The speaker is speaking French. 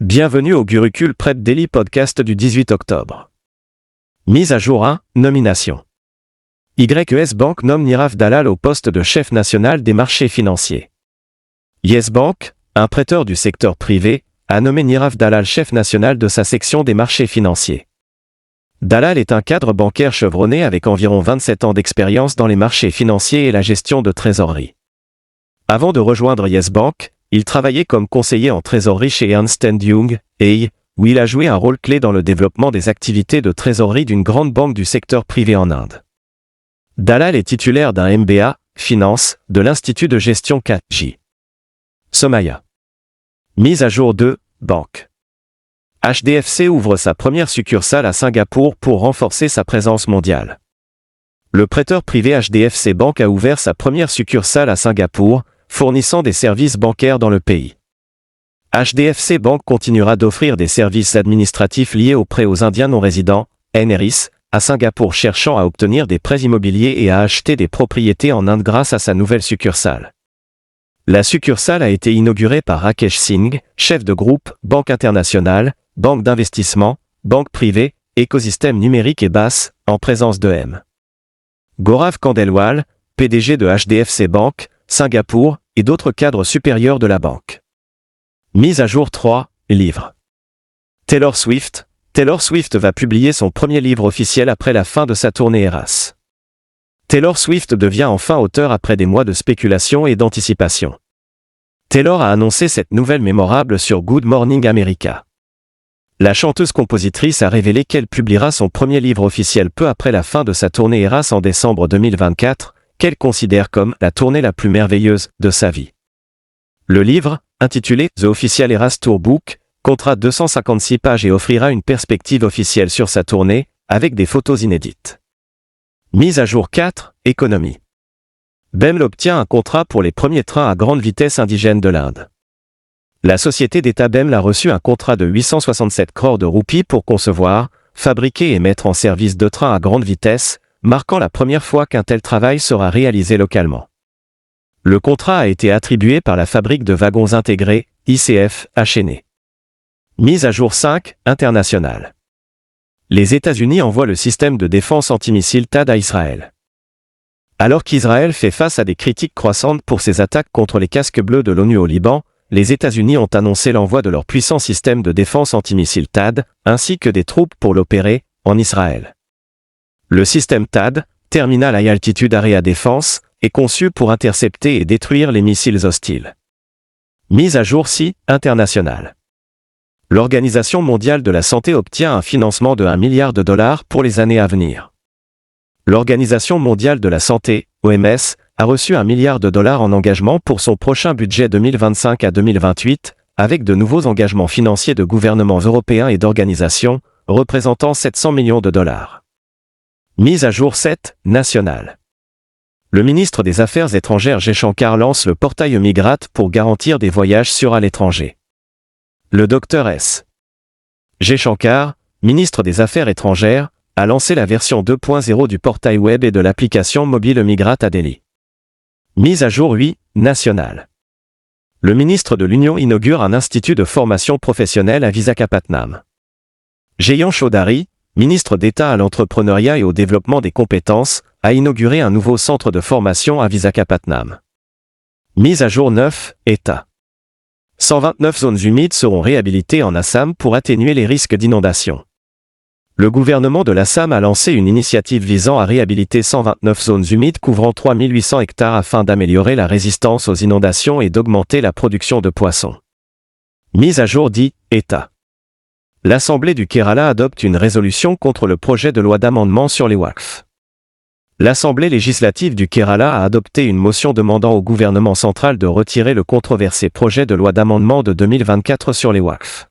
Bienvenue au Gurucule Prep Daily Podcast du 18 octobre. Mise à jour 1, nomination. YES Bank nomme Nirav Dalal au poste de chef national des marchés financiers. Yes Bank, un prêteur du secteur privé, a nommé Nirav Dalal chef national de sa section des marchés financiers. Dalal est un cadre bancaire chevronné avec environ 27 ans d'expérience dans les marchés financiers et la gestion de trésorerie. Avant de rejoindre Yes Bank, il travaillait comme conseiller en trésorerie chez Ernst & Young, où il a joué un rôle clé dans le développement des activités de trésorerie d'une grande banque du secteur privé en Inde. Dalal est titulaire d'un MBA, Finance, de l'Institut de gestion KJ. Somaya. Mise à jour 2, Banque. HDFC ouvre sa première succursale à Singapour pour renforcer sa présence mondiale. Le prêteur privé HDFC Bank a ouvert sa première succursale à Singapour, fournissant des services bancaires dans le pays. HDFC Bank continuera d'offrir des services administratifs liés aux prêts aux Indiens non résidents, NRIs, à Singapour cherchant à obtenir des prêts immobiliers et à acheter des propriétés en Inde grâce à sa nouvelle succursale. La succursale a été inaugurée par Rakesh Singh, chef de groupe, Banque internationale, banque d'investissement, banque privée, écosystème numérique et BAS, en présence de M. Gaurav Khandelwal, PDG de HDFC Bank, Singapour, et d'autres cadres supérieurs de la banque. Mise à jour 3, livre. Taylor Swift va publier son premier livre officiel après la fin de sa tournée Eras. Taylor Swift devient enfin auteur après des mois de spéculation et d'anticipation. Taylor a annoncé cette nouvelle mémorable sur Good Morning America. La chanteuse-compositrice a révélé qu'elle publiera son premier livre officiel peu après la fin de sa tournée Eras en décembre 2024, qu'elle considère comme la tournée la plus merveilleuse de sa vie. Le livre, intitulé The Official Eras Tour Book, comptera 256 pages et offrira une perspective officielle sur sa tournée, avec des photos inédites. Mise à jour 4, économie. BEML obtient un contrat pour les premiers trains à grande vitesse indigènes de l'Inde. La société d'État BEML a reçu un contrat de 867 crores de roupies pour concevoir, fabriquer et mettre en service 2 trains à grande vitesse, marquant la première fois qu'un tel travail sera réalisé localement. Le contrat a été attribué par la fabrique de wagons intégrés, ICF, à Chennai. Mise à jour 5, internationale. Les États-Unis envoient le système de défense antimissile THAAD à Israël. Alors qu'Israël fait face à des critiques croissantes pour ses attaques contre les casques bleus de l'ONU au Liban, les États-Unis ont annoncé l'envoi de leur puissant système de défense antimissile THAAD, ainsi que des troupes pour l'opérer, en Israël. Le système THAAD, Terminal High Altitude Area Defense, est conçu pour intercepter et détruire les missiles hostiles. Mise à jour 6, internationale. L'Organisation mondiale de la santé obtient un financement de $1 milliard pour les années à venir. L'Organisation mondiale de la santé, OMS, a reçu $1 milliard en engagement pour son prochain budget 2025 à 2028, avec de nouveaux engagements financiers de gouvernements européens et d'organisations, représentant $700 millions. Mise à jour 7, nationale. Le ministre des Affaires étrangères Jaishankar lance le portail Migrate pour garantir des voyages sûrs à l'étranger. Le Dr S. Jaishankar, ministre des Affaires étrangères, a lancé la version 2.0 du portail web et de l'application mobile Migrate à Delhi. Mise à jour 8, nationale. Le ministre de l'Union inaugure un institut de formation professionnelle à Visakhapatnam. Jayant Chaudhary, ministre d'État à l'entrepreneuriat et au développement des compétences, a inauguré un nouveau centre de formation à Visakhapatnam. Mise à jour 9, État. 129 zones humides seront réhabilitées en Assam pour atténuer les risques d'inondation. Le gouvernement de l'Assam a lancé une initiative visant à réhabiliter 129 zones humides couvrant 3800 hectares afin d'améliorer la résistance aux inondations et d'augmenter la production de poissons. Mise à jour 10, État. L'Assemblée du Kerala adopte une résolution contre le projet de loi d'amendement sur les Waqf. L'Assemblée législative du Kerala a adopté une motion demandant au gouvernement central de retirer le controversé projet de loi d'amendement de 2024 sur les Waqf.